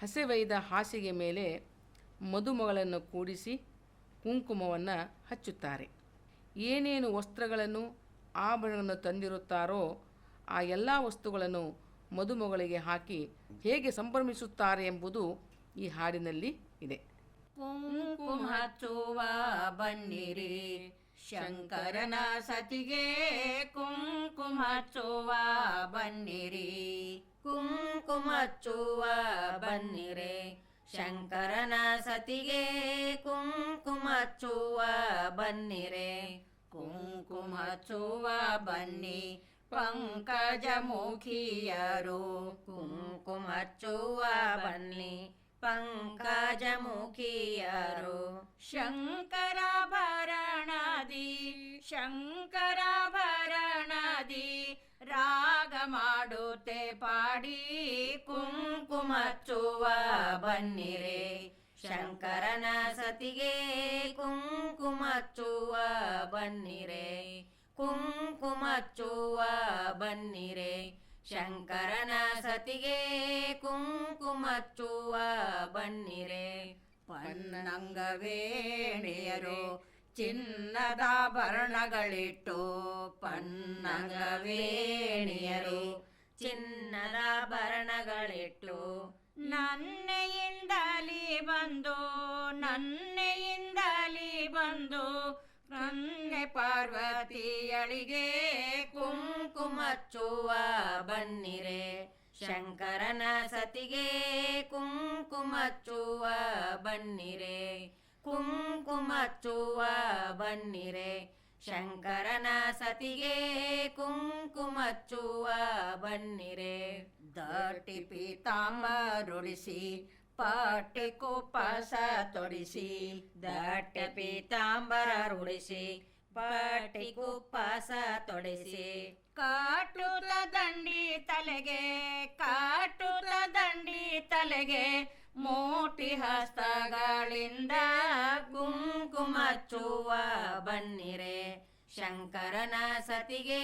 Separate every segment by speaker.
Speaker 1: ಹಸೆವೈದ ಹಾಸಿಗೆ ಮೇಲೆ ಮದುಮಗಳನ್ನು ಕೂಡಿಸಿ ಕುಂಕುಮವನ್ನು ಹಚ್ಚುತ್ತಾರೆ. ಏನೇನು ವಸ್ತ್ರಗಳನ್ನು ಆಭರಣಗಳನ್ನು ತಂದಿರುತ್ತಾರೋ ಆ ಎಲ್ಲ ವಸ್ತುಗಳನ್ನು ಮದುಮಗಳಿಗೆ ಹಾಕಿ ಹೇಗೆ ಸಂಭ್ರಮಿಸುತ್ತಾರೆ ಎಂಬುದು ಈ ಹಾಡಿನಲ್ಲಿ ಇದೆ.
Speaker 2: ಕುಂಕುಮ ಹಚ್ಚುವ ಬನ್ನಿರಿ ಶಂಕರನ ಸತಿಗೆ, ಕುಂಕುಮ ಹಚ್ಚುವ ಬನ್ನಿರಿ, ಕುಂಕುಮ ಹಚ್ಚುವ ಬನ್ನಿರೆ ಶಂಕರನ ಸತಿಗೆ, ಕುಂಕುಮ ಹಚ್ಚುವ ಬನ್ನಿರೆ, ಕುಂಕುಮ ಹಚ್ಚುವ ಬನ್ನಿ ಪಂಕಜ ಮುಖಿಯರು, ಕುಂಕುಮ ಹಚ್ಚುವ ಬನ್ನಿ ಪಂಕಜ ಮುಖಿಯರು. ಶಂಕರಾಭರಣದಿ ಶಂಕರಾಭರಣದಿ ರಾಗ ಮಾಡುತ್ತೆ ಪಾಡಿ, ಕುಂಕುಮ ಹಚ್ಚುವ ಬನ್ನಿರೆ ಶಂಕರನ ಸತಿಗೆ, ಕುಂಕುಮ ಹಚ್ಚುವ ಬನ್ನಿರೆ, ಕುಂಕುಮ ಹಚ್ಚುವ ಬನ್ನಿರೆ ಶಂಕರನ ಸತಿಗೆ, ಕುಂಕುಮ ಹಚ್ಚುವ ಬನ್ನಿರೆ. ಪನ್ನಂಗವೇಣಿಯರು ಚಿನ್ನದಾಭರಣಗಳಿಟ್ಟು, ಪನ್ನಂಗವೇಣಿಯರು ಚಿನ್ನದಾಭರಣಗಳಿಟ್ಟು, ನನ್ನೆಯಿಂದಲಿ ಬಂದು ನನ್ನೆಯಿಂದಲಿ ಬಂದು ಕನ್ಯೆ ಪಾರ್ವತಿಯಳಿಗೆ, ಕುಂಕುಮ ಹಚ್ಚುವ ಬನ್ನಿರೆ ಶಂಕರನ ಸತಿಗೆ, ಕುಂಕುಮ ಹಚ್ಚುವ ಬನ್ನಿರೆ, ಕುಂಕುಮ ಹಚ್ಚುವ ಬನ್ನಿರೆ ಶಂಕರನ ಸತಿಗೆ, ಕುಂಕುಮ ಹಚ್ಚುವ ಬನ್ನಿರೆ. ದಟ್ಟಿ ಪೀತಾಂಬರುಡಿಸಿ ಪಾಟಿ ಕುಪ್ಪಸ ತೊಡಿಸಿ, ದಟ್ಟಿ ಪೀತಾಂಬರುಡಿಸಿ ಪಾಟಿ ಕುಪ್ಪಸ ತೊಡಿಸಿ, ಕಾಟುತ ದಂಡಿ ತಲೆಗೆ ಕಾಟುತ ದಂಡಿ ತಲೆಗೆ, ಮೋಟಿ ಹಸ್ತಗಳಿಂದ ಕುಂಕುಮ ಹಚ್ಚುವ ಬನ್ನಿರೆ ಶಂಕರನ ಸತಿಗೆ,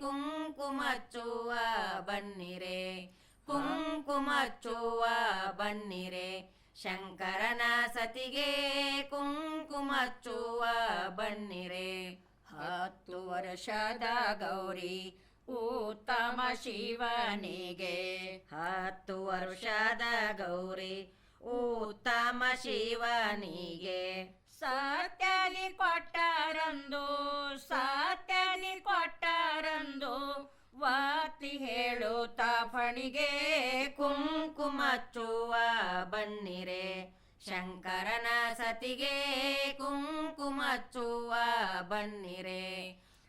Speaker 2: ಕುಂಕುಮ ಹಚ್ಚುವ ಬನ್ನಿರೆ, ಕುಂಕುಮ ಹಚ್ಚುವ ಬನ್ನಿರೆ ಶಂಕರನ ಸತಿಗೆ, ಕುಂಕುಮ ಹಚ್ಚುವ ಬನ್ನಿರೆ. 10 ವರ್ಷದ ಗೌರಿ ಉತ್ತಮ ಶಿವನಿಗೆ, 10 ವರ್ಷದ ಗೌರಿ ಉತ್ತಮ ಶಿವನಿಗೆ, ಸತ್ಯದಿ ಕೊಟ್ಟರಂದು ಸತ್ಯದಿ ಕೊಟ್ಟರಂದು ವಾತಿ ಹೇಳುತ್ತ ಫಣಿಗೆ, ಕುಂಕುಮ ಹಚ್ಚುವ ಬನ್ನಿರೆ ಶಂಕರನ ಸತಿಗೆ, ಕುಂಕುಮ ಹಚ್ಚುವ ಬನ್ನಿರೆ,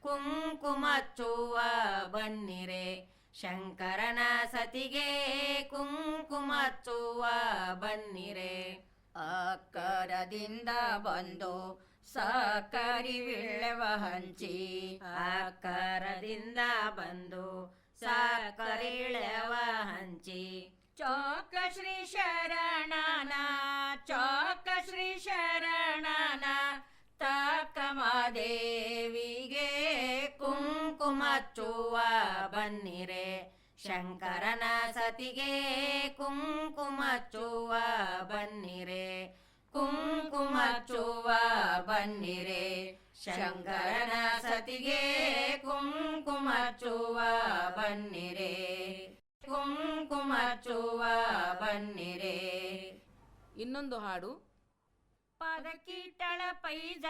Speaker 2: ಕುಂಕುಮ ಹಚ್ಚುವ ಬನ್ನಿರೆ ಶಂಕರನ ಸತಿಗೆ, ಕುಂಕುಮ ಹಚ್ಚುವ ಬನ್ನಿರೆ. ಅಕ್ಕರದಿಂದ ಬಂದು ಸಕ್ಕರಿ ವಿಳ್ಳೆವ ಹಂಚಿ, ಅಕ್ಕರದಿಂದ ಬಂದು ಸಕ್ಕರಿ ವಿಳ್ಳೆವ ಹಂಚಿ, ಚೌಕ ಶ್ರೀ ಶರಣನ ಚೌಕ ಶ್ರೀ ಶರಣನ ತಕ್ಕಮಾದೇವಿಗೆ, ಕುಂಕುಮ ಹಚ್ಚುವ ಬನ್ನಿರೆ ಶಂಕರನ ಸತಿಗೆ, ಕುಂಕುಮ ಹಚ್ಚುವ ಬನ್ನಿರೆ, ಕುಂಕುಮ ಹಚ್ಚುವ ಬನ್ನಿರೆ ಶಂಕರನ ಸತಿಗೆ, ಕುಂಕುಮ ಹಚ್ಚುವ ಬನ್ನಿರೆ, ಕುಂಕುಮ ಹಚ್ಚುವ ಬನ್ನಿರೆ.
Speaker 1: ಇನ್ನೊಂದು ಹಾಡು.
Speaker 2: ಪದಕೀಟಳ ಪೈಜ